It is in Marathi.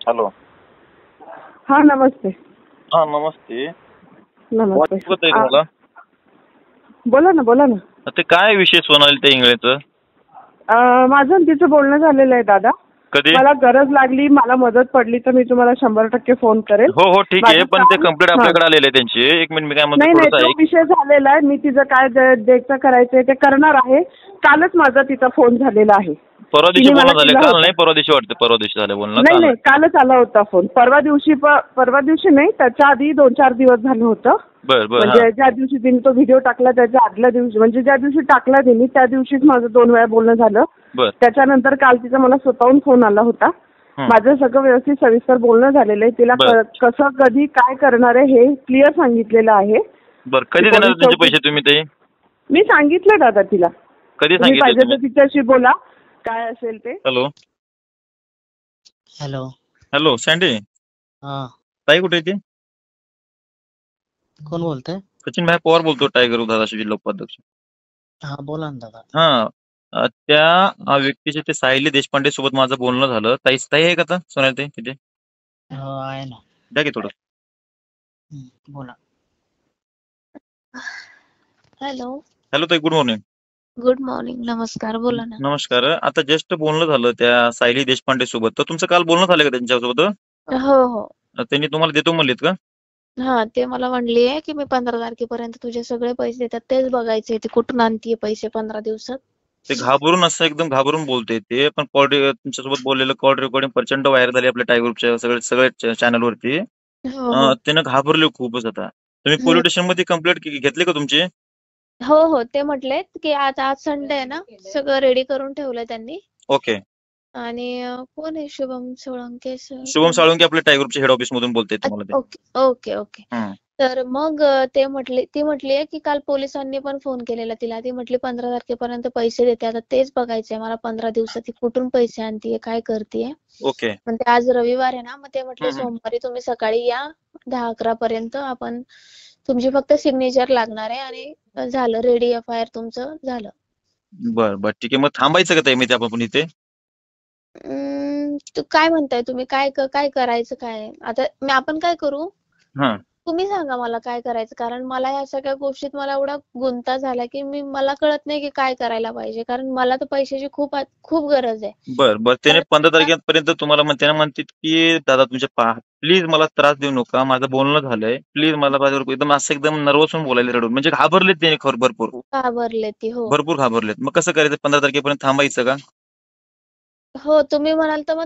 हॅलो. हा नमस्ते. हा नमस्ते. नमस्ते. वाटत आहे तुम्हाला? बोला ना. ते काय विषय सोनाली त्या इंगळेचं? माझं आणि तिचं बोलणं झालेलं आहे दादा. कधी? मला गरज लागली, मला मदत पडली तर मी तुम्हाला 100% फोन करेल. हो ठीक आहे, पण ते कंप्लीट हा. आपल्याकडे आलेले आहे त्यांची. एक मिनिट, मी काय म्हणतो नाही थोडंसं तो ऐक. विषय झालेला आहे. मी तिचं काय द्यायचं करायचंय ते करणार आहे. कालच माझा तिचा फोन झालेला आहे. परवा दिवशी तिने मला बोलणं झाले, दिला काल होता. नाही परवा दिवशी वाटतं, परवा दिवशी झालं बोलणं. नाही काल कालच आला होता फोन. परवा दिवशी नाही, त्याच्या आधी 2-4 दिवस झालं होतं. बर म्हणजे ज्या दिवशी तिने तो व्हिडिओ टाकला त्याच्या आदल्या दिवशी, म्हणजे ज्या दिवशी टाकला तिने त्या दिवशीच माझं 2 वेळा बोलणं झालं. बर. त्याच्यानंतर काल तिचा मला स्वतःहून फोन आला होता. माझं सगळं व्यवस्थित सविस्तर बोलणं झालेलं आहे. तिला कसं कधी काय करणार आहे हे क्लिअर सांगितलेलं आहे. बर. कधी देणार तुमचे पैसे तुम्ही? ते मी सांगितलं दादा तिला. कधी तुम्ही पाहिजे सांगितलं? तर तिच्याशी बोला काय असेल ते. Hello sandy. हा, ताई कुठे आहे ती? कोण बोलतंय? सचिन भाई पवार बोलतो, टायगर धाराशिव जिल्हा उपाध्यक्ष. हा बोला ना दादा. त्या व्यक्तीचे ते सायली देशपांडे सोबत माझं बोलणं झालं. ताई आहे का आता सोनाली ताई तिथे? हो आहे ना. द्या की थोडं. बोला. हॅलो ताई, गुड मॉर्निंग. Good morning. नमस्कार. बोला ना. नमस्कार. आता जस्ट बोलणं झालं त्या सायली देशपांडे सोबत. तर तुमचं काल बोलणं झालं का त्यांच्यासोबत? हो. त्यांनी तुम्हाला देतो म्हणलेत का? हा, ते मला म्हणली आहे की मी 15 तारखेपर्यंत तुझे सगळे पैसे देतात. तेच बघायचे ते कुठून आणतीये पैसे 15 दिवसात. ते घाबरून, असं एकदम घाबरून बोलते ते. पण तुमच्यासोबत बोललेलं कॉल रेकॉर्डिंग प्रचंड व्हायरल झाली आपल्या टायगर ग्रुपच्या सगळ्या चॅनलवरती. हो. त्यानं घाबरले खूपच. आता तुम्ही पोलीस स्टेशन मध्ये कंप्लेंट घेतली का तुमची? हो. ते म्हटलेत की आज संडे आहे ना, सगळं रेडी करून ठेवलंय त्यांनी. ओके. आणि कोण आहे? शुभम सोळंके सर. शुभम साळुंके आपल्या टायगर ग्रुपच्या हेड ऑफिस मधून बोलते तुम्हाला ते. ओके. तर मग ती म्हटली की काल पोलिसांनी पण फोन केलेला तिला. ती म्हटली 15 तारखेपर्यंत पैसे देते. आता तेच बघायचंय मला 15 दिवसात ती कुठून पैसे आणतीये, काय करतीये. ओके. म्हणते आज रविवार आहे ना, मग ते म्हटले सोमवारी तुम्ही सकाळी या 10-11 पर्यंत. आपण तुमची फक्त सिग्नेचर लागणार आहे आणि झालं रेडी. FIR तुमचं झालं. बर ठीक आहे. मग थांबायचं का ताई मी आपण इथे? तू काय म्हणताय तुम्ही? काय करायचं काय? आता आपण काय करू? तुम्ही सांगा मला काय करायचं. कारण मला ह्या सगळ्या गोष्टीत मला एवढा गुंता झाला की मला कळत नाही की काय करायला पाहिजे. कारण मला तर पैशाची खूप गरज आहे. बर. त्याने 15 तारखेपर्यंत तुम्हाला म्हणतात की दादा तुमच्या प्लीज मला त्रास देऊ नका, माझं बोलणं झालंय, प्लीज मला एकदम असं एकदम नर्वस होऊन बोलायला रडून. म्हणजे घाबरलेत त्याने भरपूर घाबरले ती. हो. भरपूर घाबरलेत. मग कसं करायचं? 15 तारखेपर्यंत थांबायचं का? हो, तुम्ही म्हणाल तर मग